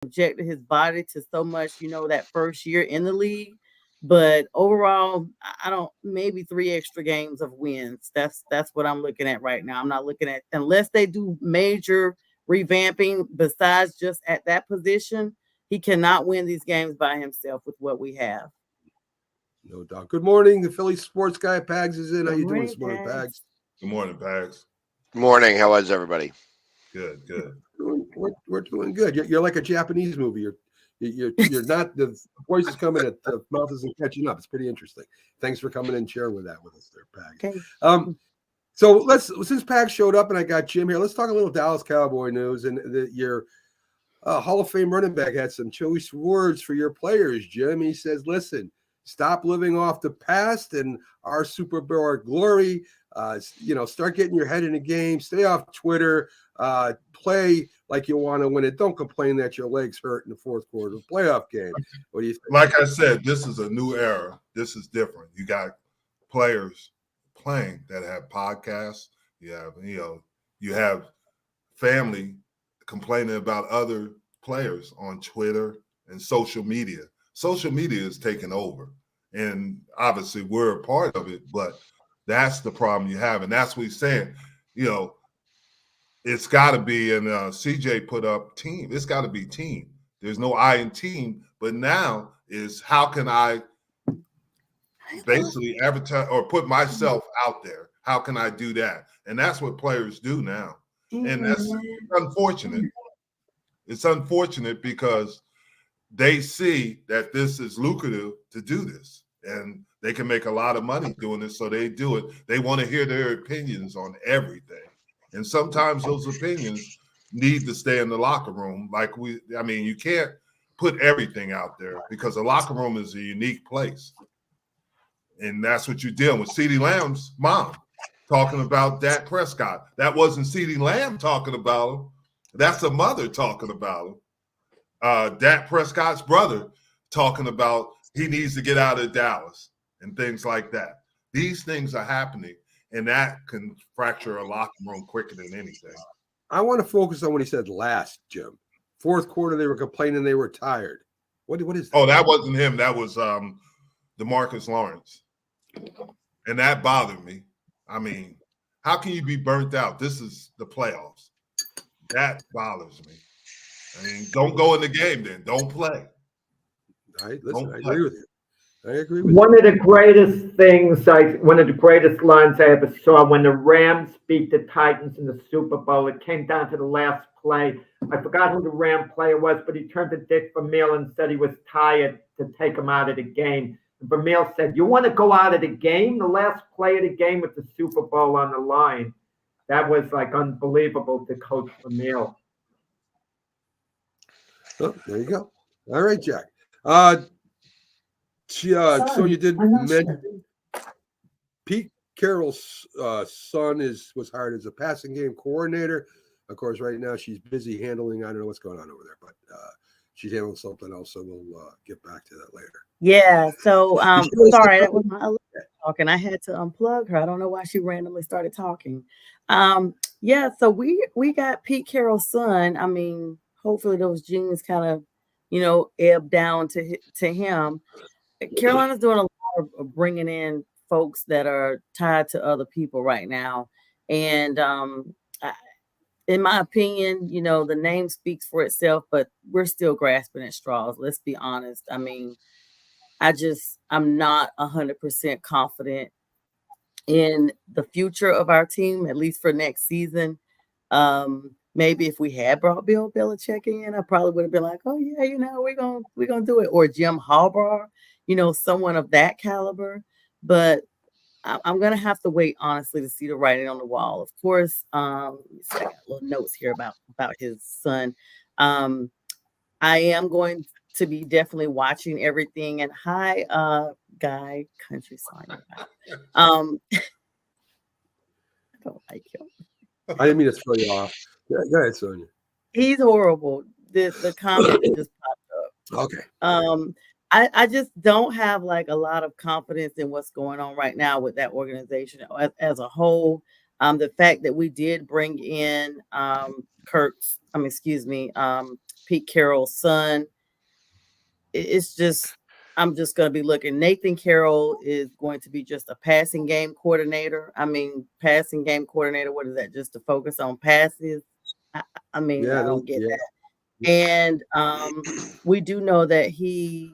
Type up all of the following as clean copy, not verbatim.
subjected his body to so much, that first year in the league. But overall, I don't maybe three extra games of wins. That's what I'm looking at right now. I'm not looking at unless they do major revamping besides just at that position. He cannot win these games by himself with what we have. No doubt. Good morning. The Philly sports guy, Pags, is in. How Good you doing morning, this morning, Pags. Pags? Good morning, Pags. Morning. How is everybody? Good, good. We're doing good. You're like a Japanese movie. You're not, the voice is coming at the mouth isn't catching up. It's pretty interesting. Thanks for coming and sharing with that with us there, Pags. Okay. So since Pags showed up and I got Jim here, let's talk a little Dallas Cowboy news. And your Hall of Fame running back had some choice words for your players, Jim. He says, listen, stop living off the past and our Super Bowl glory. Start getting your head in the game. Stay off Twitter. Play like you want to win it. Don't complain that your legs hurt in the fourth quarter of the playoff game. What do you think? Like I said, this is a new era. This is different. You got players playing that have podcasts. You have family complaining about other players on Twitter and social media. Social media is taking over. And obviously we're a part of it, but that's the problem you have. And that's what he's saying. It's got to be, and CJ put up team. It's got to be team. There's no I in team, but now is how can I basically advertise or put myself out there? How can I do that? And that's what players do now. And that's unfortunate. It's unfortunate because they see that this is lucrative to do this and they can make a lot of money doing this. So they do it. They want to hear their opinions on everything. And sometimes those opinions need to stay in the locker room. You can't put everything out there because the locker room is a unique place. And that's what you're dealing with. CeeDee Lamb's mom talking about Dak Prescott. That wasn't CeeDee Lamb talking about him. That's a mother talking about him. Dak Prescott's brother talking about he needs to get out of Dallas and things like that. These things are happening. And that can fracture a locker room quicker than anything. I want to focus on what he said last, Jim. Fourth quarter, they were complaining they were tired. What is that? Oh, that wasn't him. That was DeMarcus Lawrence. And that bothered me. I mean, how can you be burnt out? This is the playoffs. That bothers me. I mean, don't go in the game then. Don't play. I agree with you. I agree with One of the greatest things, one of the greatest lines I ever saw when the Rams beat the Titans in the Super Bowl. It came down to the last play. I forgot who the Ram player was, but he turned to Dick Vermeil and said he was tired to take him out of the game. And Vermeil said, "You want to go out of the game? The last play of the game with the Super Bowl on the line." That was unbelievable to Coach Vermeil. Oh, there you go. All right, Jack. So you did mention Pete Carroll's son was hired as a passing game coordinator. Of course, right now she's busy handling, I don't know what's going on over there, but she's handling something else, so we'll get back to that later. Yeah. So sorry, that was my Alexa talking. I had to unplug her. I don't know why she randomly started talking. Yeah, so we got Pete Carroll's son. I mean, hopefully those genes kind of, ebb down to him. Carolina's doing a lot of bringing in folks that are tied to other people right now. And in my opinion, the name speaks for itself, but we're still grasping at straws. Let's be honest. I mean, I'm not 100% confident in the future of our team, at least for next season. Maybe if we had brought Bill Belichick in, I probably would have been like, oh yeah, we're gonna do it. Or Jim Harbaugh, someone of that caliber. But I'm gonna have to wait, honestly, to see the writing on the wall. Of course, I got little notes here about his son. I am going to be definitely watching everything. And hi, Guy Country Song. I don't like him. I didn't mean to throw you off. Go ahead, Sonia. He's horrible. The comment that just popped up. Okay. I just don't have a lot of confidence in what's going on right now with that organization as a whole. The fact that we did bring in Pete Carroll's son, it's just, I'm just going to be looking. Nathan Carroll is going to be just a passing game coordinator. Passing game coordinator. What is that? Just to focus on passes? I don't get that. And we do know that he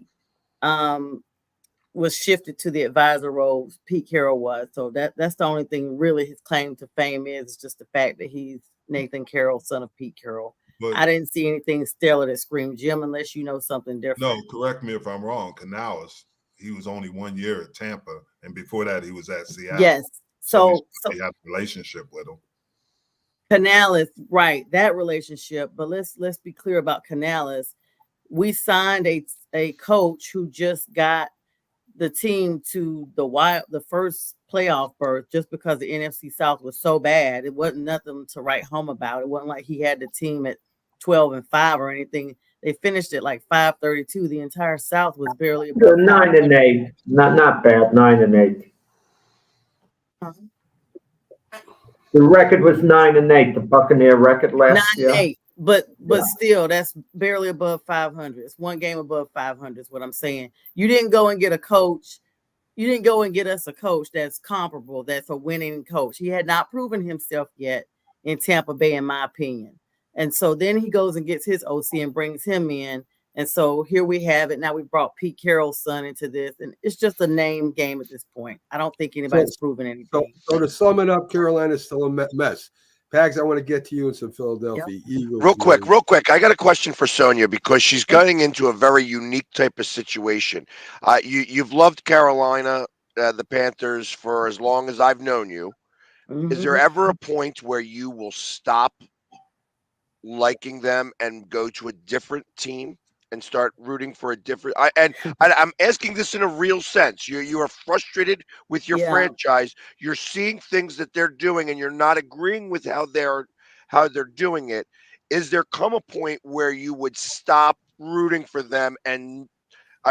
was shifted to the advisor role. Pete Carroll was. So that's the only thing really his claim to fame is just the fact that he's Nathan Carroll, son of Pete Carroll. But I didn't see anything stellar that screamed Jim, unless you know something different. No, correct me if I'm wrong. Canales, he was only 1 year at Tampa, and before that he was at Seattle. Yes. So he had a relationship with him. Canales, right, that relationship. But let's be clear about Canales. We signed a coach who just got the team to the first playoff berth just because the NFC South was so bad. It wasn't nothing to write home about. It wasn't like he had the team at 12-5 or anything. They finished at like 532. The entire South was barely 9-8. Not bad. 9-8. Uh-huh. The record was 9-8. The Buccaneer record last year. 9-8. But still, that's barely above 500. It's one game above 500 is what I'm saying. You didn't go and get a coach. You didn't go and get us a coach that's comparable, that's a winning coach. He had not proven himself yet in Tampa Bay, in my opinion. And so then he goes and gets his OC and brings him in. And so here we have it. Now we brought Pete Carroll's son into this, and it's just a name game at this point. I don't think anybody's proven anything. So to sum it up, Carolina's still a mess. Pags, I want to get to you in some Philadelphia Eagles. Real quick. I got a question for Sonia because she's getting into a very unique type of situation. You've loved Carolina, the Panthers, for as long as I've known you. Mm-hmm. Is there ever a point where you will stop liking them and go to a different team and start rooting for a different? I'm asking this in a real sense. You are frustrated with your franchise. You're seeing things that they're doing, and you're not agreeing with how they're doing it. Is there come a point where you would stop rooting for them? And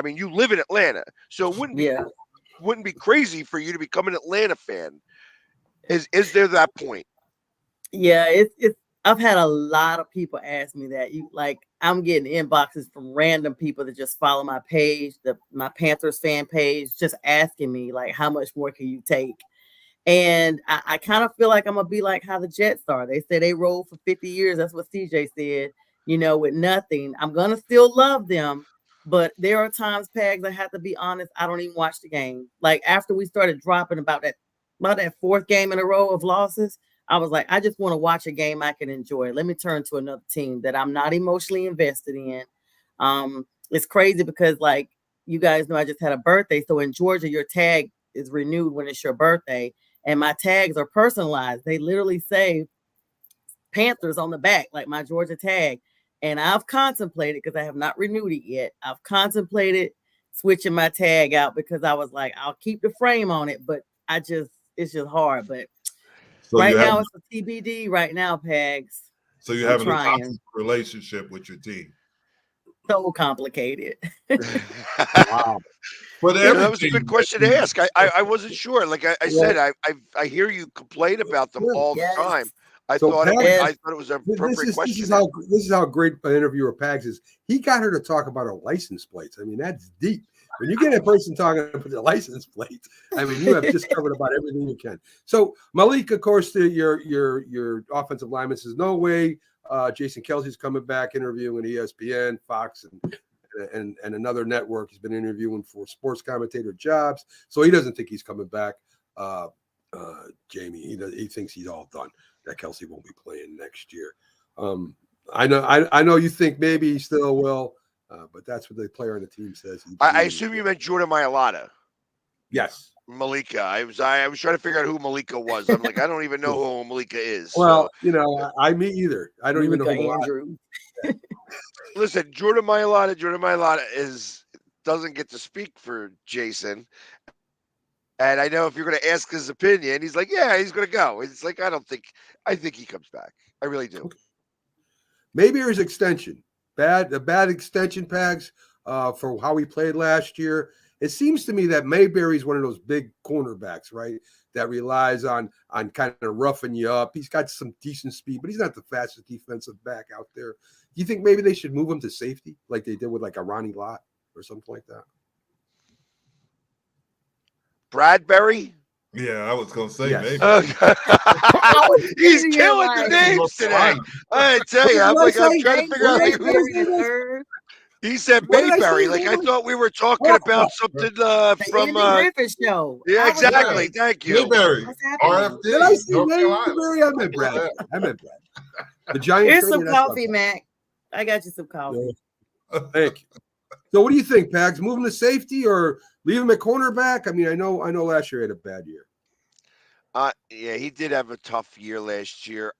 you live in Atlanta, so it wouldn't be crazy for you to become an Atlanta fan. Is there that point? Yeah, it's. I've had a lot of people ask me that. I'm getting inboxes from random people that just follow my page, my Panthers fan page, just asking me how much more can you take? And I kind of feel like I'm gonna be like how the Jets are. They say they rolled for 50 years. That's what CJ said. With nothing. I'm gonna still love them, but there are times, Pags, I have to be honest. I don't even watch the game. After we started dropping about that fourth game in a row of losses, I was like, I just want to watch a game I can enjoy. Let me turn to another team that I'm not emotionally invested in. It's crazy because, you guys know, I just had a birthday. So in Georgia, your tag is renewed when it's your birthday. And my tags are personalized. They literally say Panthers on the back, like my Georgia tag. And I've contemplated, because I have not renewed it yet, I've contemplated switching my tag out because I was like, I'll keep the frame on it, but it's just hard. But so right now it's a TBD right now, Pags. So you have a toxic relationship with your team. So complicated. Wow. But that was a good question to ask. I wasn't sure. Like I said, I hear you complain about them all the time. I thought it was a appropriate question. This is how great an interviewer Pags is. He got her to talk about her license plates. That's deep. When you get a person talking about the license plates, you have just covered about everything you can. So Malik, of course, your offensive lineman says no way. Jason Kelsey's coming back interviewing ESPN, Fox, and another network. He's been interviewing for sports commentator jobs, so he doesn't think he's coming back. Jamie, he thinks he's all done. That Kelsey won't be playing next year. I know you think maybe he still will. But that's what the player on the team says. I assume you meant Jordan Mailata. Yes. Malika. I was trying to figure out who Malika was. I'm like, I don't even know who Malika is. Well, me either. I don't even know who Andrew. Listen, Jordan Mailata doesn't get to speak for Jason. And I know if you're going to ask his opinion, he's like, yeah, he's going to go. It's like, I think he comes back. I really do. Okay. Maybe his extension. A bad extension, Pags, for how he played last year. It seems to me that Mayberry's one of those big cornerbacks, right? that relies on kind of roughing you up. He's got some decent speed, but he's not the fastest defensive back out there. Do you think maybe they should move him to safety like they did with like a Ronnie Lott or something like that? Yeah, Bradbury? I was gonna say Yes. maybe. He's sitting here killing like- the names today. I tell you, I'm trying to figure out. He said What did I Mayberry. say? Like I thought we were talking about something The from. Andy Griffith show. Yeah, I was exactly. like, Thank you. Mayberry, What's happening? Did I RFD, say North Carolina. Mayberry? I meant Brad. The Giants. Here's trade some me, that's what coffee, I'm Mac. I got you some coffee. saying. Thank you. So what do you think, Pags? Move him to safety or leave him at cornerback? I mean, I know last year he had a bad year. Yeah, he did have a tough year last year.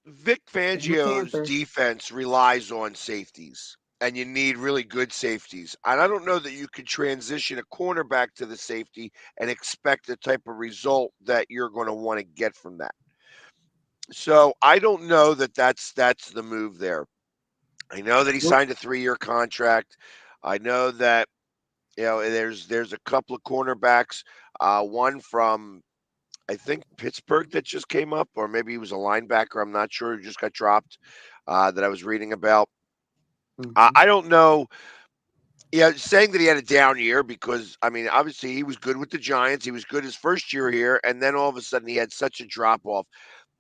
Vic Fangio's Panthers. defense relies on safeties, and you need really good safeties. And I don't know that you could transition a cornerback to the safety and expect the type of result that you're going to want to get from that. So I don't know that that's the move there. I know that he signed a 3-year contract. I know that there's a couple of cornerbacks. One from I think Pittsburgh that just came up, or maybe he was a linebacker. I'm not sure. He just got dropped. That I was reading about. I don't know. Yeah, saying that he had a down year because I mean, obviously he was good with the Giants. He was good his first year here, and then all of a sudden he had such a drop off.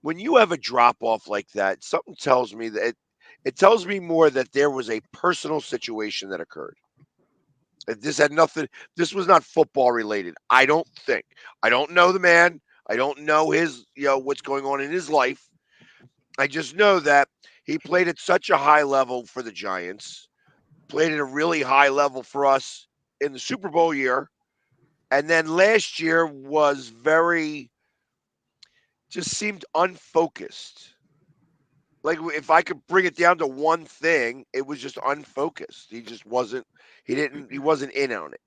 When you have a drop off like that, something tells me that it tells me more that there was a personal situation that occurred. This had nothing. This was not football related. I don't think. I don't know the man. I don't know his, what's going on in his life. I just know that he played at such a high level for the Giants, played at a really high level for us in the Super Bowl year. And then last year was just seemed unfocused. Like if I could bring it down to one thing, it was just unfocused. He just wasn't, he wasn't in on it.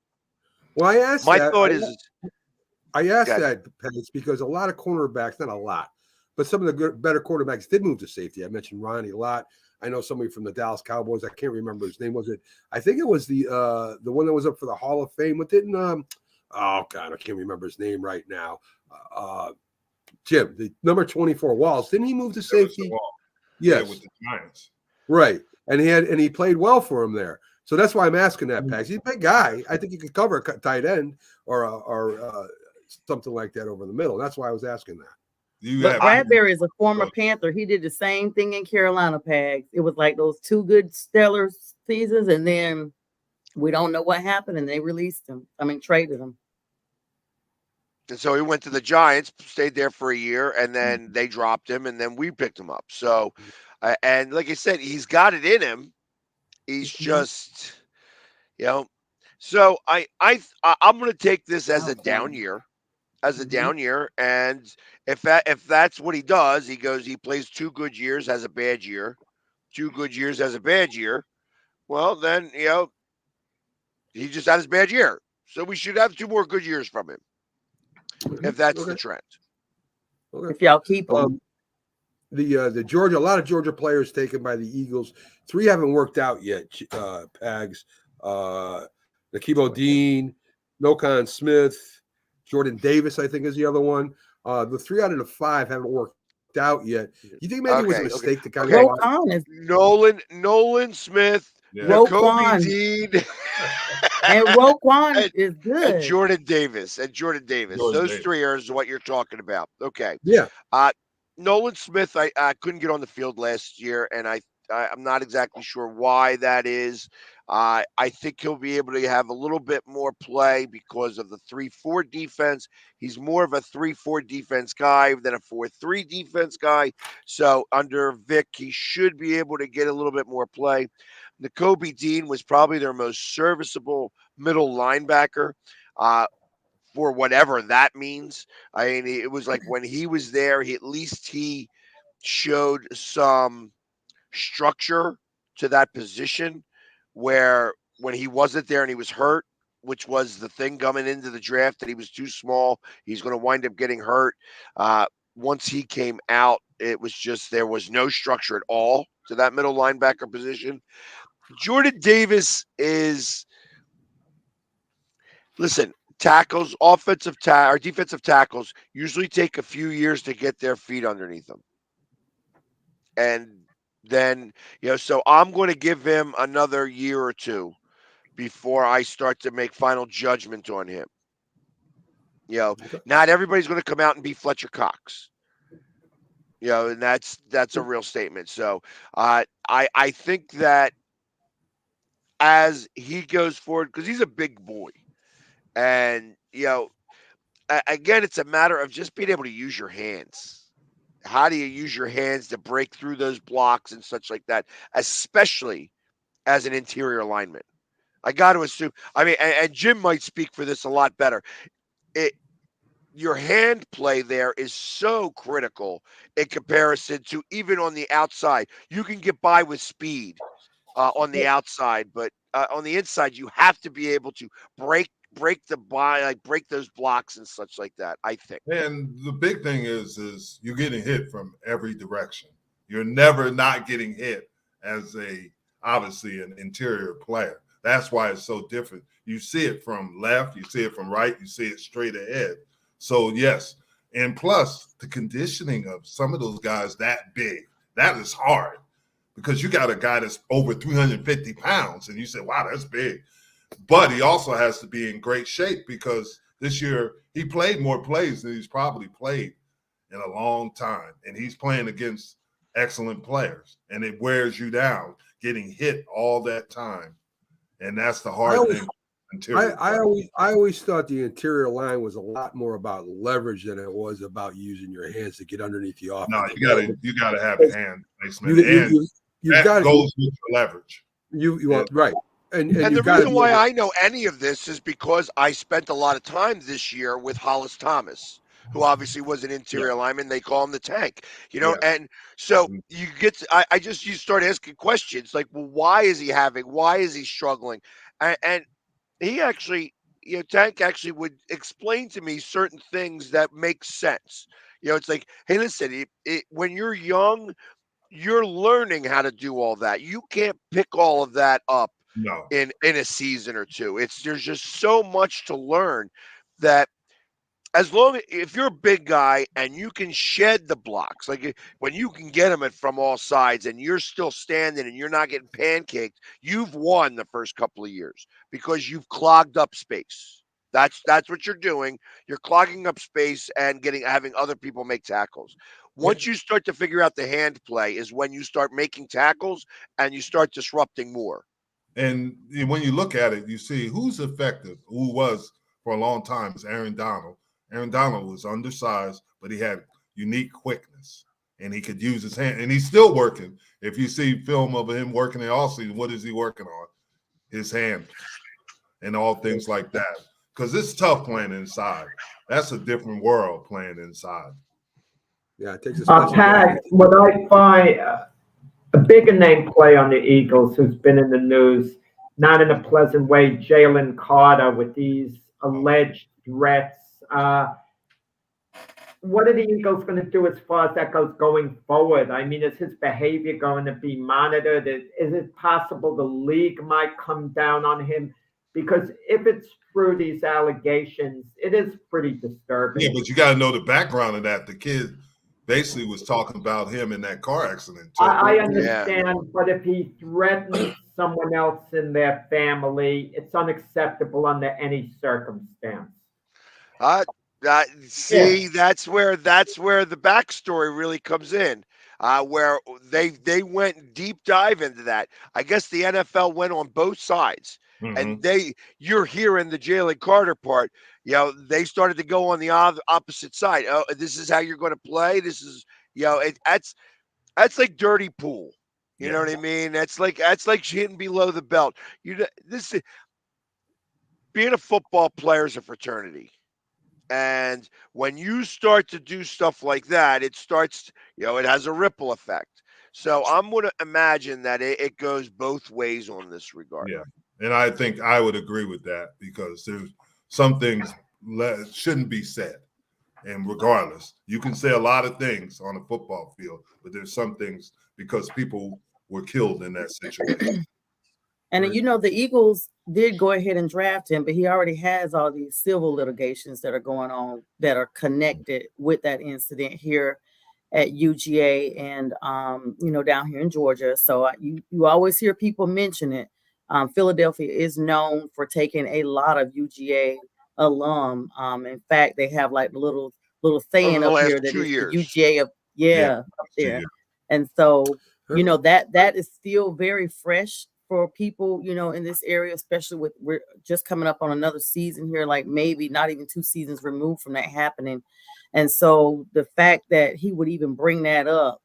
Well, I asked My that. thought is, I asked Go that, Pence, because a lot of cornerbacks, not a lot, but some of the better quarterbacks did move to safety. I mentioned Ronnie Lott. I know somebody from the Dallas Cowboys. I can't remember his name. Was it? I think it was the one that was up for the Hall of Fame. What didn't? Oh God, I can't remember his name right now. Jim, the number 24 Walls. Didn't he move to safety? Yes, with the Giants. Right, and he played well for him there. So that's why I'm asking that, Pags. He's a big guy. I think he could cover a tight end or something like that over the middle. That's why I was asking that. But Bradbury is a former Panther. He did the same thing in Carolina, Pags. It was like those 2 good stellar seasons, and then we don't know what happened, and they released him. I mean, traded him. and so he went to the Giants, stayed there for a year, and then they dropped him, and then we picked him up. So, and like I said, he's got it in him. He's just, So I'm going to take this as a down year, and if that's what he does, he plays 2 good years, has a bad year, 2 good years, has a bad year. Well, then he just had his bad year, so we should have 2 more good years from him, if that's the trend. Okay. If y'all keep him. The Georgia, a lot of Georgia players taken by the Eagles. 3 haven't worked out yet. Pags, Nakeem Dean, Nokon Smith, Jordan Davis, I think is the other one. The 3 out of the 5 haven't worked out yet. You think maybe it was a mistake to kind of Nolan Smith, Roquan Dean, and Roquan is good. and Jordan Davis. Those 3 are what you're talking about. Okay. Yeah. Nolan Smith, I couldn't get on the field last year, and I'm not exactly sure why that is. I think he'll be able to have a little bit more play because of the 3-4 defense. He's more of a 3-4 defense guy than a 4-3 defense guy. So under Vic, he should be able to get a little bit more play. Nakobe Dean was probably their most serviceable middle linebacker. For whatever that means. I mean, it was like when he was there, he showed some structure to that position, where when he wasn't there and he was hurt, which was the thing coming into the draft, that he was too small, he's going to wind up getting hurt. Once he came out, it was just, there was no structure at all to that middle linebacker position. Jordan Davis is, listen, defensive tackles usually take a few years to get their feet underneath them. And then, so I'm going to give him another year or two before I start to make final judgment on him. Okay. Not everybody's going to come out and be Fletcher Cox. And that's a real statement. So I think that as he goes forward, because he's a big boy, and again, it's a matter of just being able to use your hands. How do you use your hands to break through those blocks and such like that, especially as an interior lineman? I got to assume. I mean, and Jim might speak for this a lot better. Your hand play there is so critical in comparison to even on the outside. You can get by with speed on the outside, but on the inside, you have to be able to break those blocks and such like that, I think. And the big thing is you're getting hit from every direction. You're never not getting hit as obviously an interior player. That's why it's so different. You see it from left, you see it from right, you see it straight ahead. So yes, and plus the conditioning of some of those guys that big, that is hard because you got a guy that's over 350 pounds and you say, wow, that's big. But he also has to be in great shape because this year he played more plays than he's probably played in a long time. And he's playing against excellent players. And it wears you down getting hit all that time. And that's the hard thing. I always thought the interior line was a lot more about leverage than it was about using your hands to get underneath the offense. No, you gotta have a hand placement. That goes with your leverage. You want right. And the reason why I know any of this is because I spent a lot of time this year with Hollis Thomas, who obviously was an interior lineman. They call him the Tank, and so you get to, you start asking questions like, well, why is he struggling? And he actually, Tank actually would explain to me certain things that make sense. It's like, hey, listen, when you're young, you're learning how to do all that. You can't pick all of that up in a season or two. There's just so much to learn that if you're a big guy and you can shed the blocks, like when you can get them from all sides and you're still standing and you're not getting pancaked, you've won the first couple of years because you've clogged up space. That's what you're doing. You're clogging up space and having other people make tackles. Once you start to figure out the hand play is when you start making tackles and you start disrupting more. And when you look at it, you see who's effective, who was for a long time is Aaron Donald. Aaron Donald was undersized, but he had unique quickness, and he could use his hand. And he's still working. If you see film of him working in all season, what is he working on? His hand and all things like that. Because it's tough playing inside. That's a different world playing inside. Yeah, it takes a special Pat, what I find a bigger name play on the Eagles who's been in the news, not in a pleasant way, Jalen Carter with these alleged threats. What are the Eagles going to do as far as that goes going forward? I mean, is his behavior going to be monitored? Is it possible the league might come down on him? Because if it's true, these allegations, it is pretty disturbing. Yeah, but you got to know the background of that. The kid basically was talking about him in that car accident. I understand, but if he threatens someone else in their family, it's unacceptable under any circumstance. That's where the backstory really comes in, where they went deep dive into that. I guess the NFL went on both sides, and you're hearing the Jalen Carter part. They started to go on the opposite side. Oh, this is how you're going to play. This is, that's like dirty pool. You know what I mean? That's like hitting below the belt. Being a football player is a fraternity. And when you start to do stuff like that, it starts, it has a ripple effect. So I'm going to imagine that it goes both ways on this regard. Yeah. And I think I would agree with that because there's some things shouldn't be said. And regardless, you can say a lot of things on a football field, but there's some things because people were killed in that situation. And then, Right. you know, the Eagles did go ahead and draft him, but he already has all these civil litigations that are going on that are connected with that incident here at UGA and you know, down here in Georgia. So you always hear people mention it. Philadelphia is known for taking a lot of UGA alum. In fact, they have like the little over saying the up last here that 2 is the years. UGA of Yeah. up there. And so, you know, Perfect. that is still very fresh for people, you know, in this area, especially with we're just coming up on another season here, like maybe not even 2 seasons removed from that happening. And so the fact that he would even bring that up,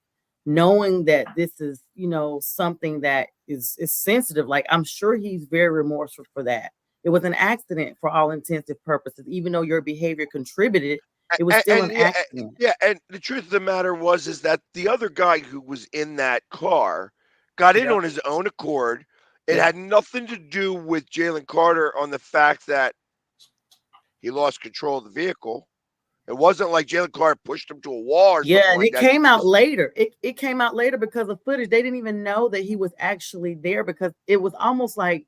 knowing that this is, you know, something that is sensitive, like I'm sure he's very remorseful for that. It was an accident for all intents and purposes, even though your behavior contributed, it was still an And yeah, accident. yeah, and the truth of the matter is that the other guy who was in that car got in Yep. on his own accord. It Yeah. had nothing to do with Jalen Carter on the fact that he lost control of the vehicle. It wasn't like Jalen Carter pushed him to a wall or Yeah, something and like it that. came out later. It came out later because of footage. They didn't even know that he was actually there because it was almost like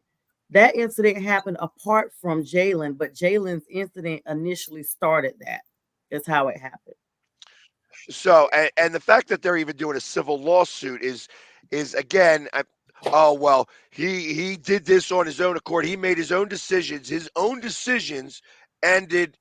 that incident happened apart from Jalen, but Jalen's incident initially started that. That's how it happened. So, and the fact that they're even doing a civil lawsuit is again, oh well, he did this on his own accord. He made his own decisions. His own decisions ended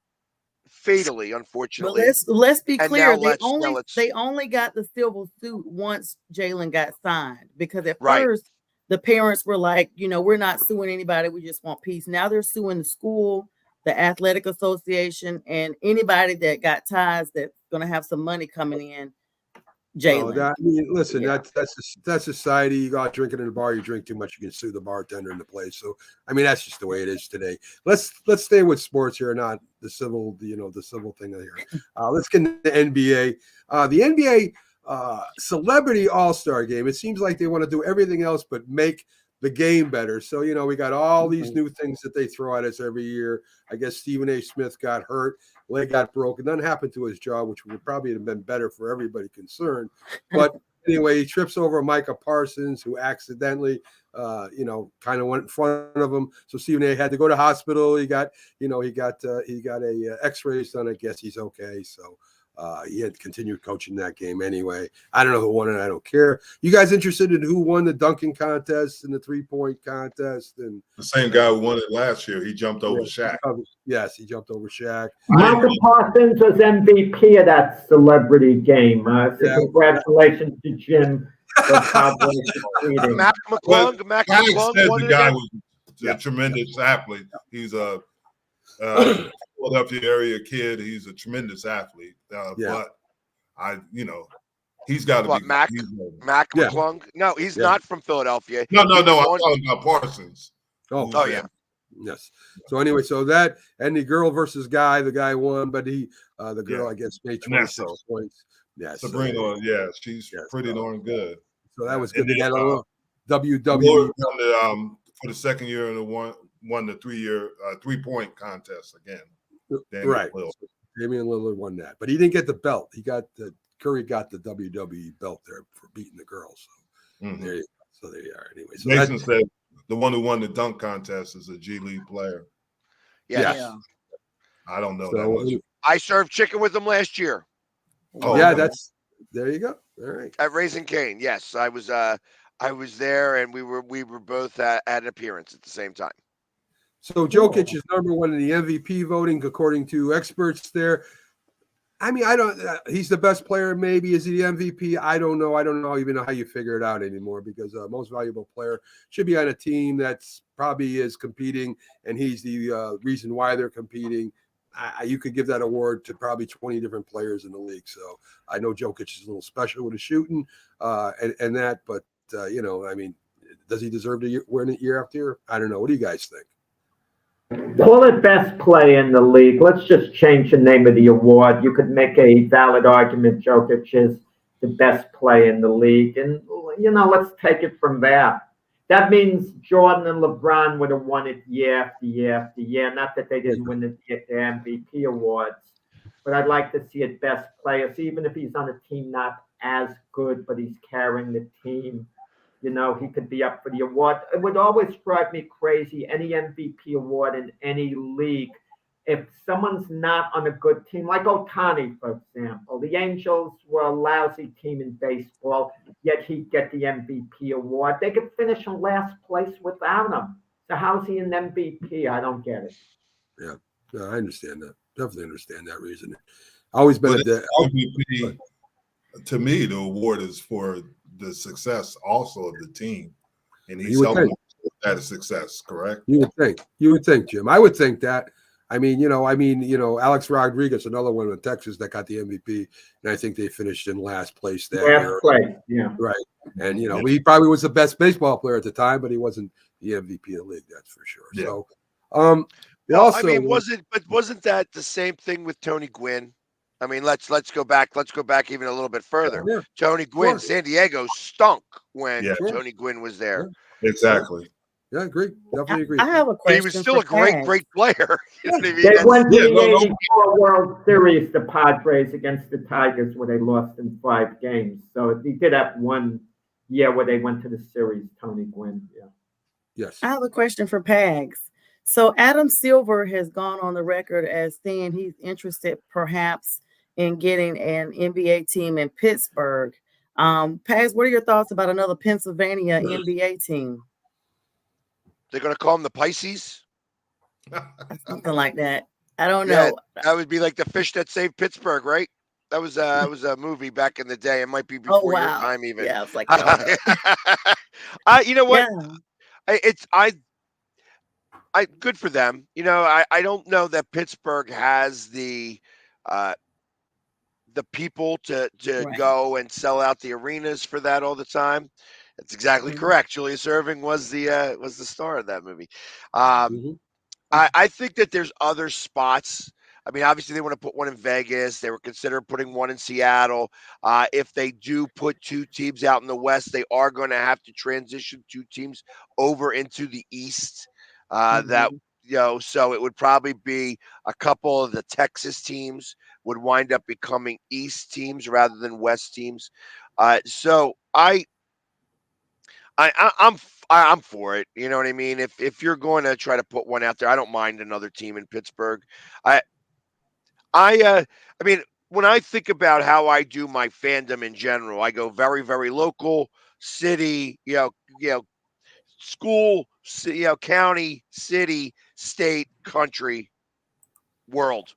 fatally, But unfortunately. let's be And now clear. let's They only got the civil suit once Jalen got signed because at right. first the parents were like, you know, we're not suing anybody. We just want peace. Now they're suing the school, the athletic association, and anybody that got ties that's going to have some money coming in. Oh, Jalen. that I mean, listen, Yeah. that's society. You go out drinking in a bar, you drink too much, you can sue the bartender in the place. So I mean, that's just the way it is today. Let's stay with sports here, not the civil, you know, the civil thing here. Let's get into the NBA. The NBA Celebrity All-Star Game. It seems like they want to do everything else but make the game better. So, you know, we got all these new things that they throw at us every year. I guess Stephen A. Smith got hurt, leg got broken. Nothing happened to his jaw, which would probably have been better for everybody concerned. But anyway, he trips over Micah Parsons, who accidentally, you know, kind of went in front of him. So Stephen A. had to go to hospital. He got a X-rays done. I guess he's okay. So he had continued coaching that game anyway. I don't know who won it. I don't care. You guys interested in who won the dunking contest and the 3-point contest? And The same guy who won it last year. He jumped over Shaq. Yes, he jumped over Shaq. Michael Parsons was MVP of that celebrity game. So Yeah. congratulations to Jim. Mac McClung Shaq said won the it guy again. was a tremendous athlete. He's a Philadelphia area kid. He's a tremendous athlete. But he's got to What, be Mac Yeah. McClung? No, he's Yeah. not from Philadelphia. No. He I'm won- talking about Parsons. Oh yeah. Yes. So anyway, so that and the girl versus guy, the guy won, but the girl, I guess, made 26 Vanessa. points. Yes. Sabrina, she's pretty darn good. So that was And good. They got a little Lillard WWE. won the, for the second year in the won the 3-year 3-point contest again. Damian Right. Lillard. Damian Lillard won that, but he didn't get the belt. Curry got the WWE belt there for beating the girls. So Mhm. there you go. So there you are. Anyway, so Mason said the one who won the dunk contest is a G League player. Yes. Yeah. I don't know So, that much. I served chicken with him last year Oh, yeah, okay. there you go. All right. at Raising Cane. Yes, I was there, and we were both at an appearance at the same time. So Jokic is number one in the MVP voting, according to experts there. I mean, I don't. He's the best player. Maybe is he the MVP? I don't know. I don't even know how you figure it out anymore because most valuable player should be on a team that's probably is competing, and he's the reason why they're competing. You could give that award to probably 20 different players in the league. So I know Jokic is a little special with his shooting and that, but you know, I mean, does he deserve to win it year after year? I don't know. What do you guys think? Call it best play in the league. Let's just change the name of the award. You could make a valid argument Jokic is the best play in the league. And, you know, let's take it from there. That means Jordan and LeBron would have won it year after year after year. Not that they didn't win the MVP awards, but I'd like to see it best players, even if he's on a team not as good, but he's carrying the team. he could be up for the award. It would always drive me crazy, any MVP award in any league, if someone's not on a good team, like Ohtani, for example. The Angels were a lousy team in baseball, yet he'd get the MVP award. They could finish in last place without him. So how's he an MVP? I don't get it. Yeah, no, I understand that. Definitely understand that reasoning. Always been But a MVP, to me, the award is for the success also of the team, and he's helping that a success. Correct? You would think, Jim. I would think that. I mean, Alex Rodriguez, another one in Texas that got the MVP, and I think they finished in last place that year. Last place, yeah. Right. And he probably was the best baseball player at the time, but he wasn't the MVP of the league, that's for sure. Yeah. So I mean, wasn't that the same thing with Tony Gwynn? I mean, let's go back even a little bit further. Yeah. Tony Gwynn, Sure. San Diego stunk when Yeah. Tony Gwynn was there. Exactly. Yeah, agree. Definitely agree. I have a But question. he was still a for great, Taz. great player. You know what I mean? They That's- went to yeah, the no, no. 84 World Series, the Padres, against the Tigers, where they lost in 5 games. So he did have one year where they went to the series, Tony Gwynn. Yeah. Yes. I have a question for Pags. So Adam Silver has gone on the record as saying he's interested perhaps in getting an NBA team in Pittsburgh. Pags, what are your thoughts about another Pennsylvania NBA team? They're going to call them the Pisces. Something like that. I don't Yeah. know. That would be like the fish that saved Pittsburgh, right? That was a movie back in the day. It might be before your time even. Yeah, it's like You know what? Yeah. I good for them. I don't know that Pittsburgh has the people to Right. go and sell out the arenas for that all the time. That's exactly Mhm. correct. Julius Erving was the star of that movie. Mhm. I think that there's other spots. I mean, obviously they want to put one in Vegas. They were considering putting one in Seattle. If they do put 2 teams out in the West, they are going to have to transition 2 teams over into the East. That so it would probably be a couple of the Texas teams would wind up becoming East teams rather than West teams. So I'm for it. You know what I mean? If you're going to try to put one out there, I don't mind another team in Pittsburgh. I mean, when I think about how I do my fandom in general, I go very, very local, city, school, county, city, state, country, world.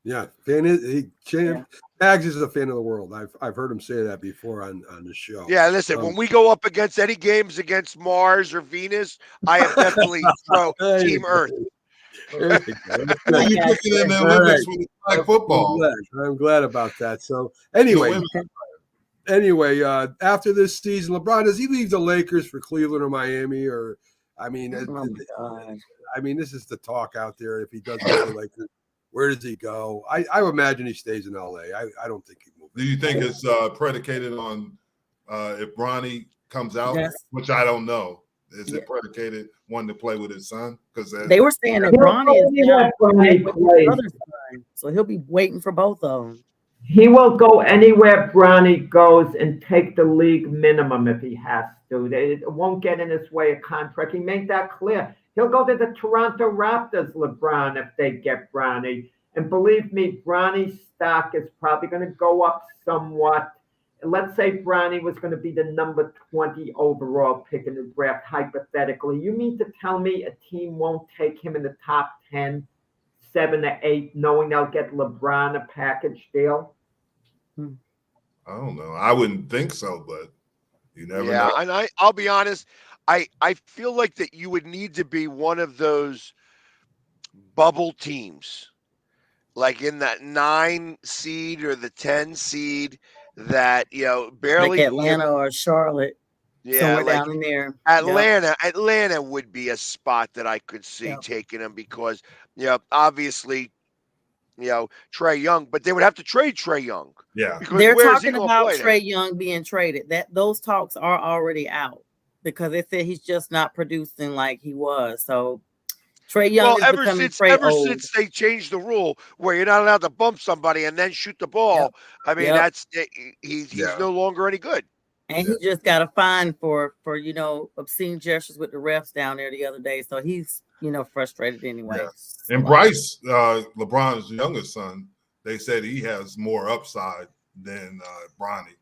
Yeah. Pags is a fan of the world. I've heard him say that before on the show. Yeah, listen, when we go up against any games against Mars or Venus, I am definitely pro Team Earth. You put it in the Olympics with flag football. I'm glad about that. So anyway, after this season, LeBron, does he leave the Lakers for Cleveland or Miami? Or I mean, this is the talk out there. If he does go to the Lakers, where does he go? I would imagine he stays in LA. I don't think he moves. Do you think it's predicated on if Bronny comes out, Yes. which I don't know? Is it predicated wanting to play with his son? Because They were saying that Bronny is now playing with his other son, so he'll be waiting for both of them. He will go anywhere Bronny goes and take the league minimum if he has to. It won't get in his way a contract. He made that clear. He'll go to the Toronto Raptors, LeBron, if they get Bronny. And believe me, Bronny's stock is probably going to go up somewhat. Let's say Bronny was going to be the number 20 overall pick in the draft, hypothetically. You mean to tell me a team won't take him in the top 10, 7 to 8, knowing they'll get LeBron a package deal? I don't know. I wouldn't think so, but you never know. And I'll be honest, I feel like that you would need to be one of those bubble teams, like in that 9 seed or the 10 seed that, barely Like Atlanta or Charlotte, somewhere like down in there. Atlanta would be a spot that I could see taking him because, obviously, Trae Young, but they would have to trade Trae Young. Yeah. Because They're where is he talking gonna about play then? Trae Young being traded. Those talks are already out because they said he's just not producing like he was. So Trae Young is becoming Trae old. Since they changed the rule where you're not allowed to bump somebody and then shoot the ball, I mean, he's no longer any good. And he just got a fine for obscene gestures with the refs down there the other day. So he's frustrated anyway. Yeah. And Bryce, LeBron's youngest son, they said he has more upside than Bronny.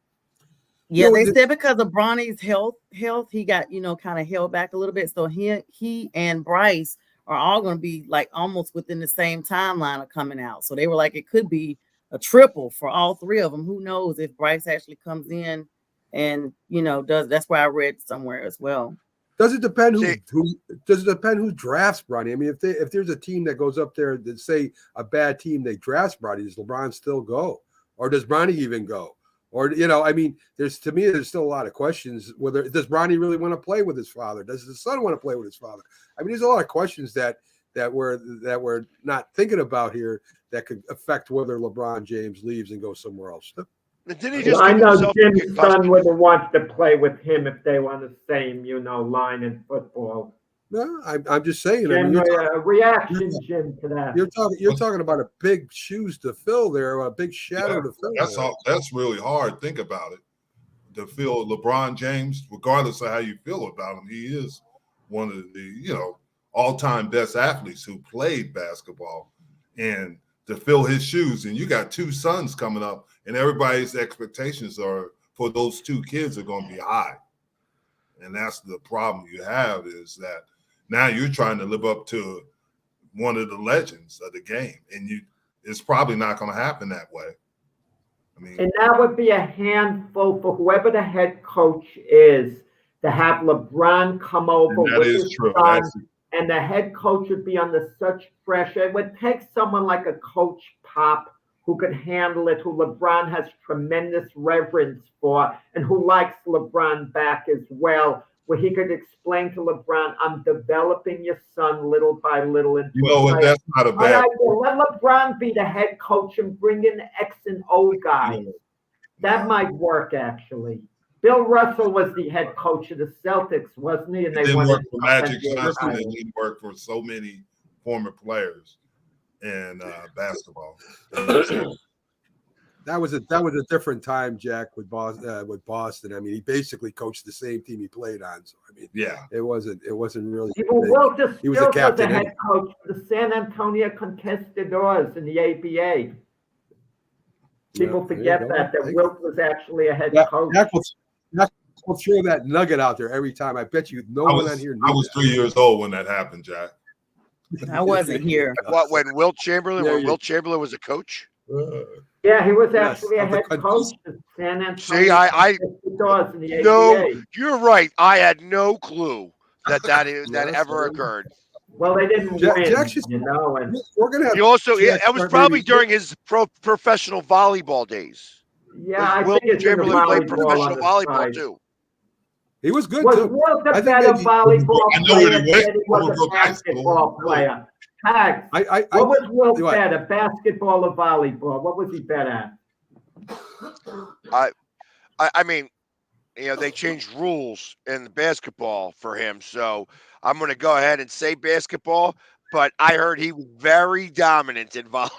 Yeah, they said because of Bronny's health, he got kind of held back a little bit. So he and Bryce are all going to be like almost within the same timeline of coming out. So they were like, it could be a triple for all three of them. Who knows if Bryce actually comes in and does. That's where I read somewhere as well. Does it depend who drafts Bronny? I mean, if there's a team that goes up there that say a bad team they drafts Bronny, does LeBron still go, or does Bronny even go? Or I mean, there's still a lot of questions. Whether does Bronny really want to play with his father? Does his son want to play with his father? I mean, there's a lot of questions that we're not thinking about here that could affect whether LeBron James leaves and goes somewhere else. I know Jim's son wouldn't want to play with him if they were on the same, line in football. No, I'm just saying. Jim, I mean, Jim, to that. You're talking about a big shoes to fill there, a big shadow to fill. That's really hard. Think about it. To fill LeBron James, regardless of how you feel about him, he is one of the all-time best athletes who played basketball, and to fill his shoes, and you got two sons coming up, and everybody's expectations are for those two kids are going to be high, and that's the problem you have is that now you're trying to live up to one of the legends of the game, and it's probably not going to happen that way. I mean, and that would be a handful for whoever the head coach is to have LeBron come over with his son, and the head coach would be under such pressure. It would take someone like a Coach Pop who could handle it, who LeBron has tremendous reverence for, and who likes LeBron back as well, where he could explain to LeBron, I'm developing your son little by little. Into that's not a bad. Let LeBron be the head coach and bring in X and O guys. That might work, actually. Bill Russell was the head coach of the Celtics, wasn't he? And they didn't work for Magic Johnson, and he worked for so many former players in basketball. That was a different time, Jack, with Boston. I mean, he basically coached the same team he played on. So I mean, it wasn't really. He was a captain. Was the head coach for the San Antonio Conquistadors in the ABA. People forget that Wilt was actually a head coach. Jack will throw that nugget out there every time. I bet you no one on here knew. I was 3 years old when that happened, Jack. I wasn't here. What, when Wilt Chamberlain was a coach? Yeah, he was actually a head coach of San Antonio. See, no, you're right. I had no clue that ever occurred. Well, they didn't win, and we're gonna have. He also, it was probably during his professional volleyball days. Yeah, I Wilt think Chamberlain played professional volleyball too. He was good was too. Wilt a better volleyball player than he was a basketball player? Hags, what was Wilt better, basketball or volleyball? What was he better at? I mean, they changed rules in the basketball for him, so I'm going to go ahead and say basketball. But I heard he was very dominant in volleyball.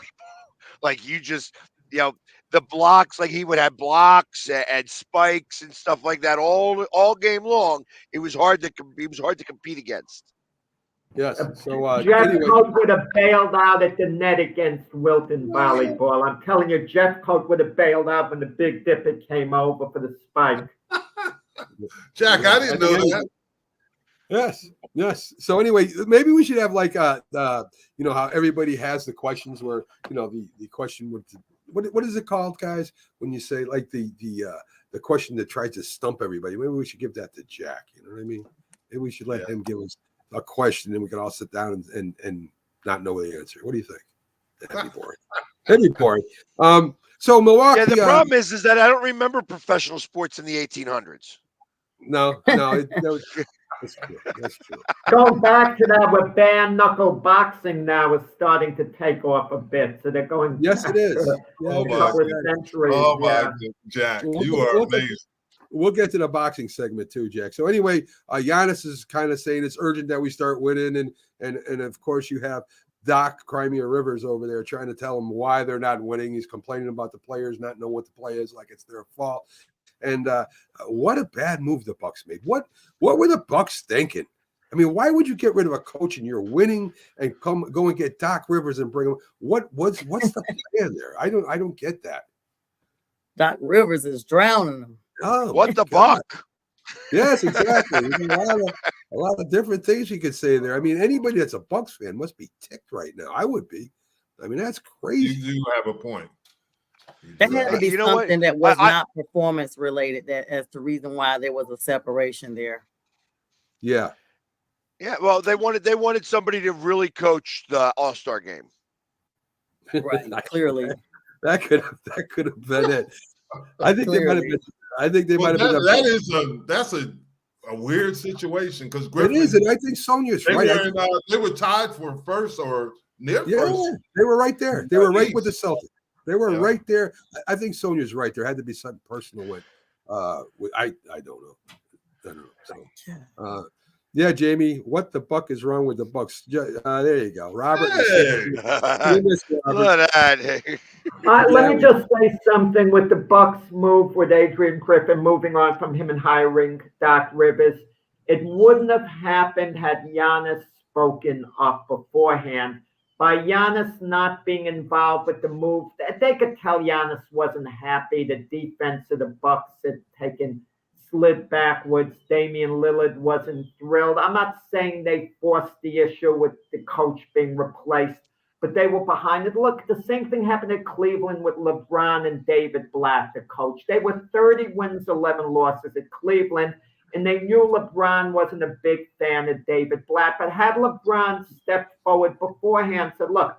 Like you just, the blocks, like he would have blocks and spikes and stuff like that all game long. It was hard to compete against. Yes. So Jeff Coat would have bailed out at the net against Wilton volleyball. I'm telling you, Jeff Coat would have bailed out when the Big Dipper came over for the spike. Jack, I didn't know that. Yes. So anyway, maybe we should have like how everybody has the questions where the question would. What is it called, guys? When you say like the question that tries to stump everybody, maybe we should give that to Jack. You know what I mean? Maybe we should let him give us a question, and we can all sit down and not know the answer. What do you think? That'd be boring. That'd be boring. So Milwaukee. Yeah, the problem is that I don't remember professional sports in the 1800s. No, that's true. That's true. Going back to that, with bare knuckle boxing now is starting to take off a bit. So they're going. Yes, it is. Oh my God, Jack, you are amazing. We'll get to the boxing segment too, Jack. So anyway, Giannis is kind of saying it's urgent that we start winning, and of course you have Doc Crimea Rivers over there trying to tell them why they're not winning. He's complaining about the players not knowing what the play is, like it's their fault. And what a bad move the Bucks made. What were the Bucks thinking? I mean, why would you get rid of a coach and you're winning and go and get Doc Rivers and bring him? What's the plan there? I don't get that. Doc Rivers is drowning them. Oh, What the God. buck? Yes, exactly. There's a lot of different things you could say there. I mean, anybody that's a Bucks fan must be ticked right now. I would be. I mean, that's crazy. You do have a point. There had to be You know what? something that was I- not performance related that as the reason why there was a separation there. Yeah. Yeah, well, they wanted somebody to really coach the All-Star game. Right, clearly. That could have been it. I think they might have been. I think they Well, might have been. that's a weird situation because It Griffin. is, and I think Sonia's They right. they were tied for first or near Yeah, first. they were right there. They were right with the East. Celtics. They were Yeah. right there. I think Sonia's right. There had to be something personal with. I don't know. I don't know. So, yeah, Jamie, what the buck is wrong with the Bucks? There you go, Robert. Hey. You missed it, Robert. Look at that. Let me just say something with the Bucks move with Adrian Griffin moving on from him and hiring Doc Rivers. It wouldn't have happened had Giannis spoken up beforehand. By Giannis not being involved with the move, they could tell Giannis wasn't happy. The defense of the Bucks had slid backwards. Damian Lillard wasn't thrilled. I'm not saying they forced the issue with the coach being replaced, but they were behind it. Look, the same thing happened at Cleveland with LeBron and David Blatt, the coach. They were 30 wins, 11 losses at Cleveland, and they knew LeBron wasn't a big fan of David Blatt. But had LeBron stepped forward beforehand, said, look,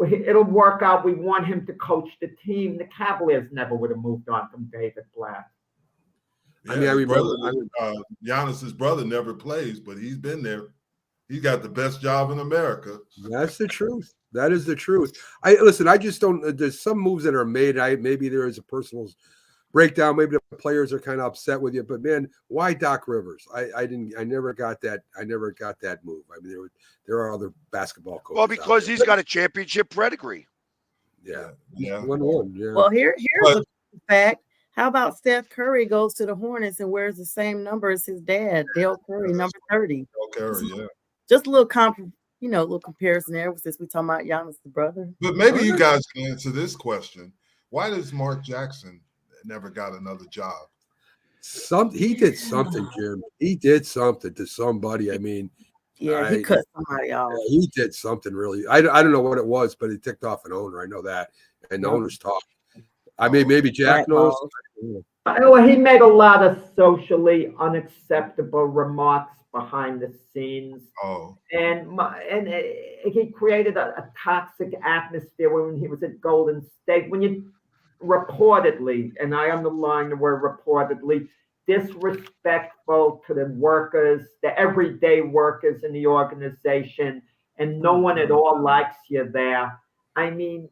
it'll work out. We want him to coach the team. The Cavaliers never would have moved on from David Blatt. Yeah, I mean, I remember. Giannis's brother never plays, but he's been there. He got the best job in America. That's the truth. That is the truth. I just don't. There's some moves that are made. Maybe there is a personal breakdown. Maybe the players are kind of upset with you. But man, why Doc Rivers? I never got that. I never got that move. I mean, there are other basketball coaches. Well, because he's got a championship pedigree. Yeah. Yeah. 1-1. Yeah. Well, here's a fact. How about Steph Curry goes to the Hornets and wears the same number as his dad, Dale Curry, number 30. Okay, yeah. Just a little little comparison there since we talking about Giannis, the brother. But maybe you guys can answer this question. Why does Mark Jackson never got another job? He did something, Jim. He did something to somebody. I mean, Yeah, he cut somebody off. Yeah, he did something really. I don't know what it was, but he ticked off an owner. I know that, and the owner's talk. I mean, maybe Jack knows. Well, he made a lot of socially unacceptable remarks behind the scenes. Oh. And he created a toxic atmosphere when he was at Golden State. When you reportedly, and I underline the word reportedly, disrespectful to the workers, the everyday workers in the organization, and no one at all likes you there. I mean,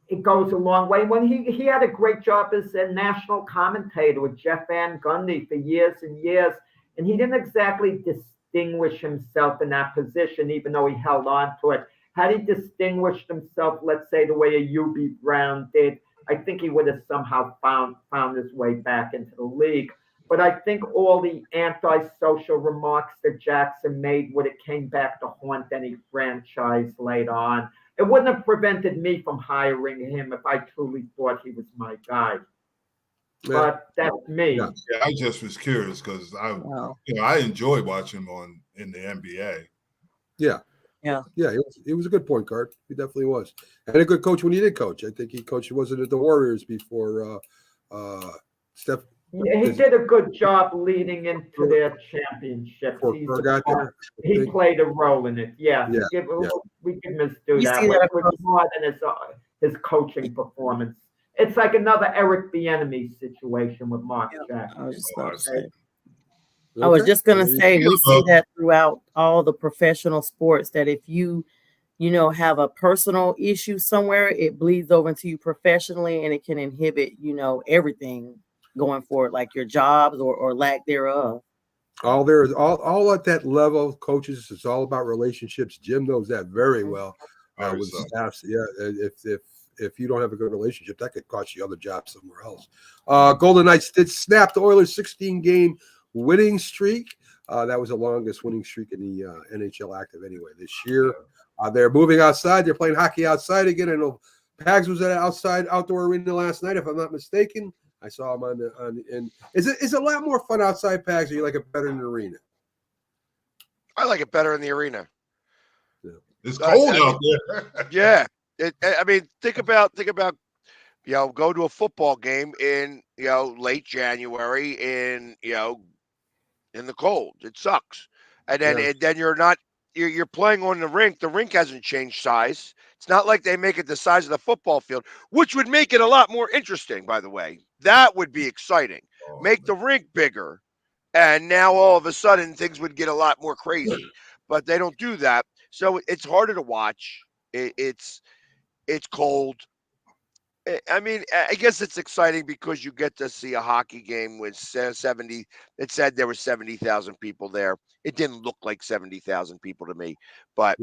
it goes a long way. When he had a great job as a national commentator with Jeff Van Gundy for years and years, and he didn't exactly distinguish himself in that position, even though he held on to it. Had he distinguished himself, let's say the way a Hubie Brown did, I think he would have somehow found his way back into the league. But I think all the antisocial remarks that Jackson made when it came back to haunt any franchise later on, it wouldn't have prevented me from hiring him if I truly thought he was my guy. Yeah. But that's me. Yeah. Yeah, I just was curious because I enjoy watching him in the NBA. Yeah. Yeah. Yeah, he was a good point guard. He definitely was. And a good coach when he did coach. I think he coached, wasn't at the Warriors before Steph. Yeah, he did a good job leading into their championships. He played a role in it. Yeah. We can misdo that. It was more than his coaching performance. It's like another Eric Bieniemy situation with Mark Jackson. I was just going to say, we see that throughout all the professional sports, that if you have a personal issue somewhere, it bleeds over into you professionally, and it can inhibit, everything going forward, like your jobs or lack thereof. All at that level, coaches, it's all about relationships. Jim knows that very well. With staffs, yeah. if you don't have a good relationship, that could cost you other jobs somewhere else. Golden Knights did snap the Oilers' 16-game winning streak. That was the longest winning streak in the NHL active anyway this year. They're moving outside. They're playing hockey outside again. I know Pags was at an outdoor arena last night, if I'm not mistaken. I saw him and is it a lot more fun outside, Pags, or you like it better in the arena? I like it better in the arena. It's cold out there. Yeah. I mean, think about, go to a football game in, late January in the cold. It sucks. And then you're playing on the rink. The rink hasn't changed size. It's not like they make it the size of the football field, which would make it a lot more interesting, by the way. That would be exciting. Make the rink bigger. And now all of a sudden things would get a lot more crazy. But they don't do that. So it's harder to watch. It's cold. I mean, I guess it's exciting because you get to see a hockey game with 70. It said there were 70,000 people there. It didn't look like 70,000 people to me, but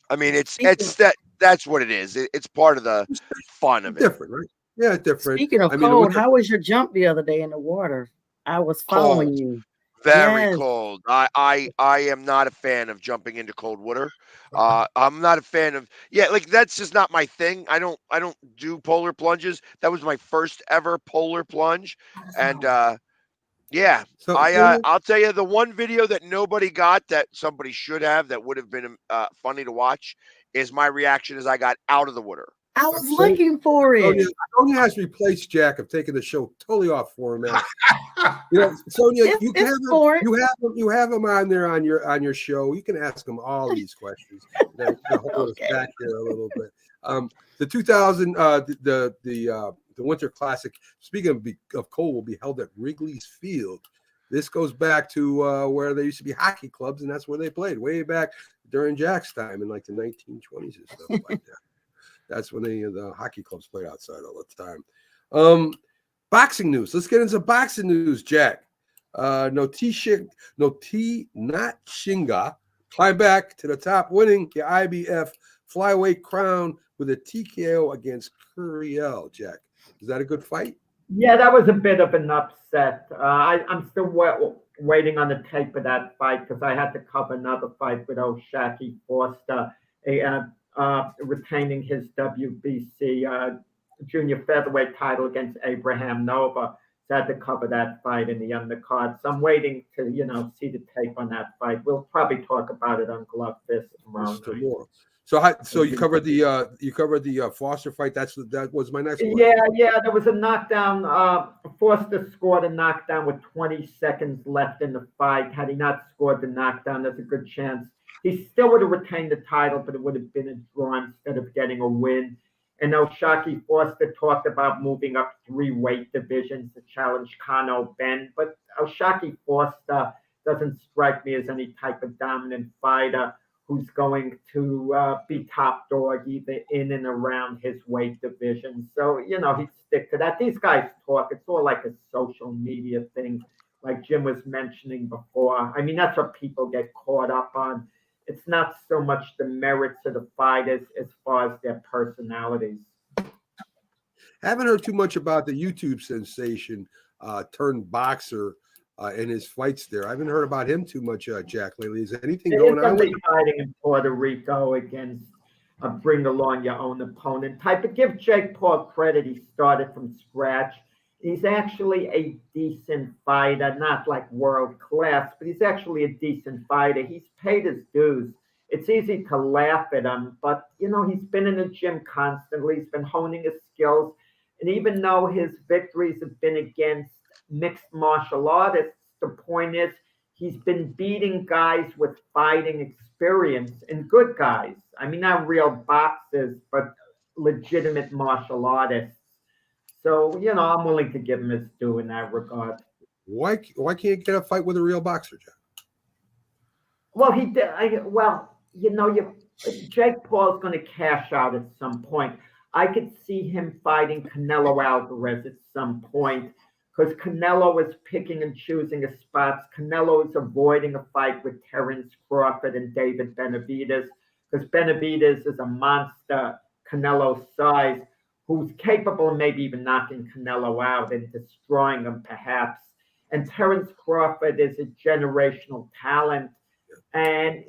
I mean, that's what it is. It's part of the fun of it. Different, right? Yeah, it's different. Speaking of cold, how was your jump the other day in the water? I was following you. Very cold. I am not a fan of jumping into cold water. I'm not a fan of that's just not my thing. I don't do polar plunges. That was my first ever polar plunge. And I'll tell you the one video that nobody got that somebody should have that would have been funny to watch is my reaction as I got out of the water. I was looking for it. Sonia has replaced Jack of taking the show totally off for him, man. Sonia, you have him on there on your show. You can ask him all these questions. Hold us back here a little bit. The 2000 the Winter Classic. Speaking of cold, will be held at Wrigley's Field. This goes back to where there used to be hockey clubs, and that's where they played way back during Jack's time in like the 1920s and stuff like that. That's when the hockey clubs played outside all the time. Boxing news. Let's get into boxing news, Jack. Not Shinga climbed back to the top, winning the IBF flyweight crown with a TKO against Curiel. Jack, is that a good fight? Yeah, that was a bit of an upset. I'm still waiting on the tape of that fight because I had to cover another fight with O'Shaquie Foster, retaining his WBC junior featherweight title against Abraham Nova. So I had to cover that fight in the undercard. So I'm waiting to, see the tape on that fight. We'll probably talk about it on Glove Fist tomorrow night. So you covered the Foster fight. That was my next one. Yeah. There was a knockdown. Foster scored a knockdown with 20 seconds left in the fight. Had he not scored the knockdown, there's a good chance he still would have retained the title, but it would have been a draw instead of getting a win. And O'Shaquie Foster talked about moving up 3 weight divisions to challenge Kano Ben. But O'Shaquie Foster doesn't strike me as any type of dominant fighter who's going to be top dog either in and around his weight division. So, he'd stick to that. These guys talk. It's all like a social media thing, like Jim was mentioning before. I mean, that's what people get caught up on. It's not so much the merits of the fighters as far as their personalities. Haven't heard too much about the YouTube sensation turned boxer and his fights there. I haven't heard about him too much, Jack, lately. Is there anything going on with him? Fighting in Puerto Rico against a bring along your own opponent type. But give Jake Paul credit. He started from scratch. He's actually a decent fighter, not like world class, but he's actually a decent fighter. He's paid his dues. It's easy to laugh at him, but, he's been in the gym constantly. He's been honing his skills. And even though his victories have been against mixed martial artists, the point is he's been beating guys with fighting experience and good guys. I mean, not real boxers, but legitimate martial artists. So, I'm willing to give him his due in that regard. Why can't you get a fight with a real boxer, Jack? Well, he did. Jake Paul's going to cash out at some point. I could see him fighting Canelo Alvarez at some point because Canelo is picking and choosing his spots. Canelo is avoiding a fight with Terence Crawford and David Benavidez because Benavidez is a monster Canelo's size, who's capable of maybe even knocking Canelo out and destroying him perhaps. And Terence Crawford is a generational talent. And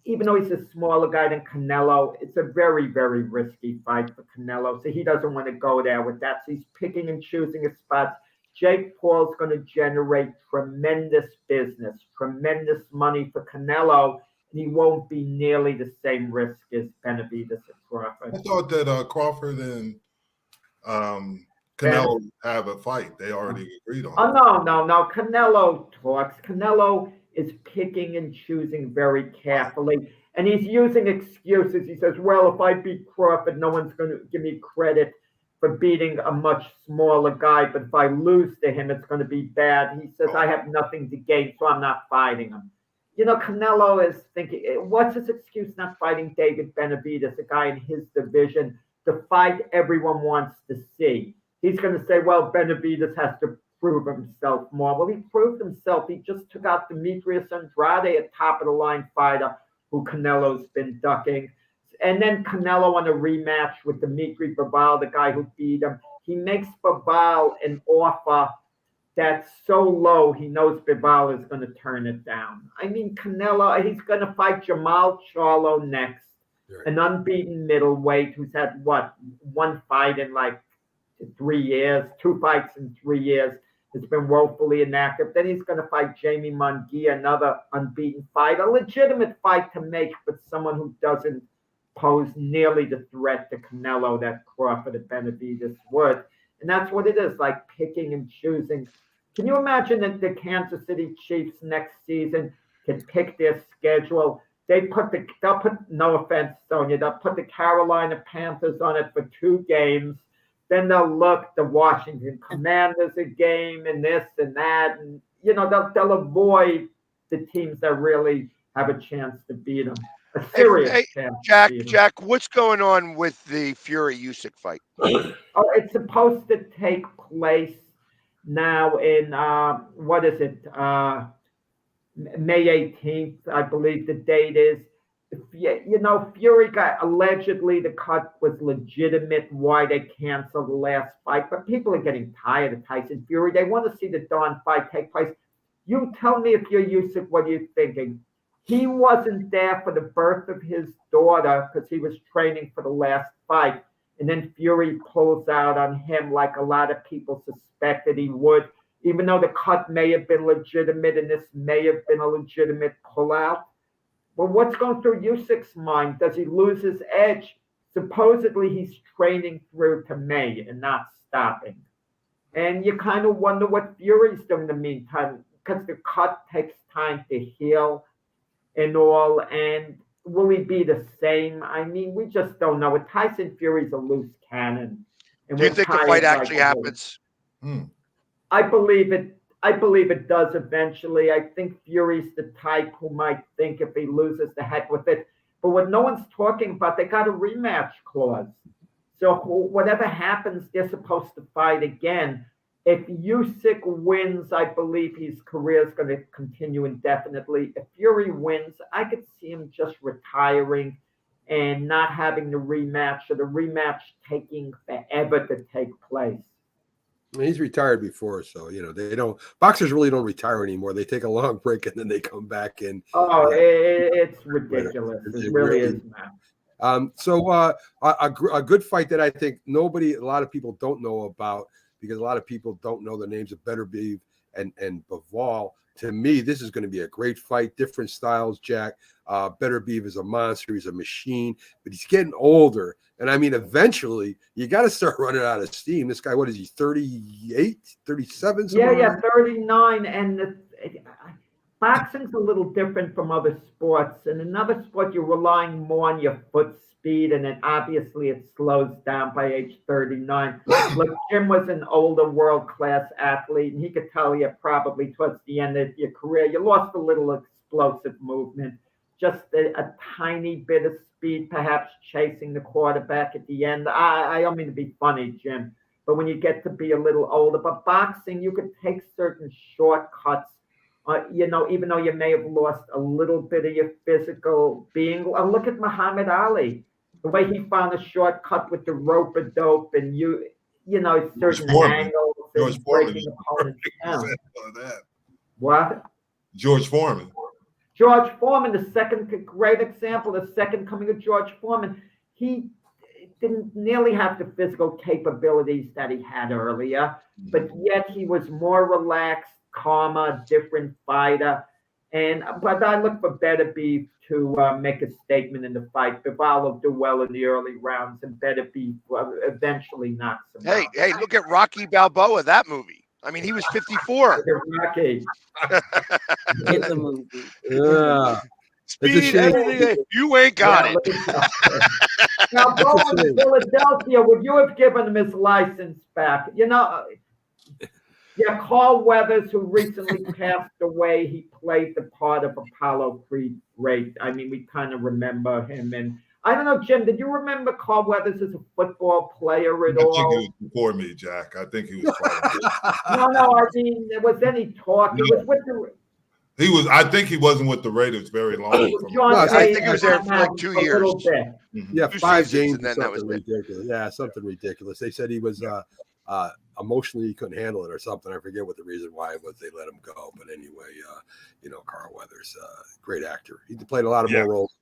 even though he's a smaller guy than Canelo, it's a very, very risky fight for Canelo. So he doesn't want to go there with that. So he's picking and choosing his spots. Jake Paul's going to generate tremendous business, tremendous money for Canelo, and he won't be nearly the same risk as Benavidez and Crawford. I thought that Crawford and Canelo have a fight. They already agreed on it. No. Canelo talks. Canelo is picking and choosing very carefully, and he's using excuses. He says, well, if I beat Crawford, no one's going to give me credit for beating a much smaller guy, but if I lose to him, it's going to be bad. He says, I have nothing to gain, so I'm not fighting him. You know, Canelo is thinking, what's his excuse not fighting David Benavidez, a guy in his division, the fight everyone wants to see? He's going to say, well, Benavidez has to prove himself more. Well, he proved himself. He just took out Demetrius Andrade, a top-of-the-line fighter who Canelo's been ducking. And then Canelo on a rematch with Dimitri Bivol, the guy who beat him. He makes Bivol an offer that's so low, he knows Bivol is going to turn it down. I mean, Canelo, he's going to fight Jamal Charlo next, an unbeaten middleweight who's had, one fight in like 3 years, 2 fights in 3 years. It's been woefully inactive. Then he's going to fight Jamie Munguia, another unbeaten fight, a legitimate fight to make, but someone who doesn't pose nearly the threat to Canelo that Crawford and Benavidez would. And that's what it is, like picking and choosing. Can you imagine that the Kansas City Chiefs next season can pick their schedule? They'll put, no offense, Sonia, they'll put the Carolina Panthers on it for 2 games. Then they'll look the Washington Commanders a game and this and that. And, you know, they'll avoid the teams that really have a chance to beat them. A serious chance. Jack, what's going on with the Fury Usyk fight? Oh, it's supposed to take place now in May 18th, I believe the date is. You know, Fury got allegedly the cut was legitimate. Why they canceled the last fight, but people are getting tired of Tyson Fury. They want to see the darn fight take place. You tell me if you're Usyk, what are you thinking? He wasn't there for the birth of his daughter because he was training for the last fight. And then Fury pulls out on him like a lot of people suspected he would, even though the cut may have been legitimate and this may have been a legitimate pullout. Well, what's going through Usyk's mind? Does he lose his edge? Supposedly he's training through to May and not stopping. And you kind of wonder what Fury's doing in the meantime, because the cut takes time to heal and all, and will he be the same? I mean, we just don't know. With Tyson Fury's a loose cannon. And Do you think the fight actually happens? I believe it does eventually. I think Fury's the type who might think if he loses, the heck with it. But what no one's talking about, they got a rematch clause. So whatever happens, they're supposed to fight again. If Usyk wins, I believe his career is going to continue indefinitely. If Fury wins, I could see him just retiring and not having the rematch, or the rematch taking forever to take place. I mean, he's retired before, so you know boxers really don't retire anymore. They take a long break and then they come back in. Oh, it's ridiculous. It really is, man. So a good fight that I think a lot of people don't know about, because a lot of people don't know the names of Beterbiev and Bivol. To me, this is going to be a great fight. Different styles, Jack. Beterbiev is a monster. He's a machine, but he's getting older. And I mean, eventually, you got to start running out of steam. This guy, what is he, 38, 37? Yeah, 39. And boxing's a little different from other sports. In another sport, you're relying more on your foot speed, and then obviously it slows down by age 39. Look, Jim was an older world-class athlete, and he could tell you probably towards the end of your career, you lost a little explosive movement, just a tiny bit of speed, perhaps chasing the quarterback at the end. I don't mean to be funny, Jim, but when you get to be a little older, but boxing, you could take certain shortcuts. Even though you may have lost a little bit of your physical being. Look at Muhammad Ali. The way he found a shortcut with the rope a dope and certain Foreman. angles George and Foreman. breaking opponents down. Said all that. What? George Foreman. George Foreman, the second great example, the second coming of George Foreman. He didn't nearly have the physical capabilities that he had earlier, but yet he was more relaxed, calmer, different fighter. But I look for Better Beef to make a statement in the fight. Bivol will do well in the early rounds, and Better Beef eventually knocks him out. Hey, look at Rocky Balboa, that movie. I mean, he was 54. Rocky. In the movie. Yeah. Speed, everything. You ain't got it. Now, Bowen in Philadelphia, would you have given him his license back? Carl Weathers, who recently passed away, he played the part of Apollo Creed great. I mean, we kind of remember him. And I don't know, Jim, did you remember Carl Weathers as a football player at all? I think he was before me, Jack. I think he was. No, I mean, there was any talk. It was with the. I think he wasn't with the Raiders very long. I think he was there for like 2 years. Yeah, 5 games. And then that was ridiculous. Yeah, something ridiculous. They said he was emotionally he couldn't handle it or something. I forget what the reason why it was they let him go. But anyway, Carl Weathers, great actor. He played a lot of more roles.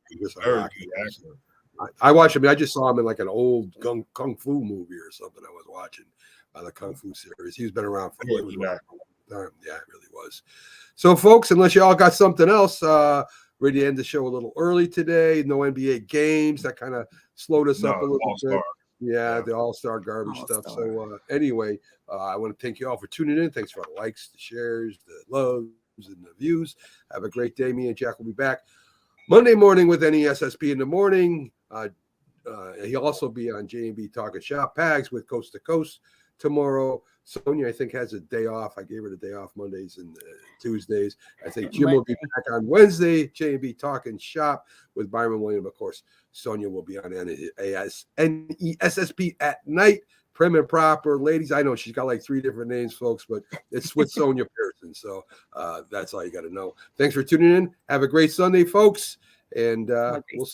I watched him. I just saw him in like an old kung fu movie or something I was watching by the Kung Fu series. He's been around for a long time. Yeah, it really was. So, folks, unless you all got something else, ready to end the show a little early today. No NBA games. That kind of slowed us up a little bit. Yeah, the all-star garbage stuff. So anyway, I want to thank you all for tuning in. Thanks for the likes, the shares, the loves, and the views. Have a great day. Me and Jack will be back Monday morning with NESSP in the morning. He'll also be on J&B Talking Shop. Pags with Coast to Coast tomorrow. Sonia, I think, has a day off. I gave her the day off Mondays and Tuesdays. I think Jim will be back on Wednesday. J&B Talking Shop with Byron Williams. Of course, Sonia will be on NESSP at night. Prim and proper. Ladies, I know she's got like 3 different names, folks, but it's with Sonia Pearson. So that's all you got to know. Thanks for tuning in. Have a great Sunday, folks. And we'll see.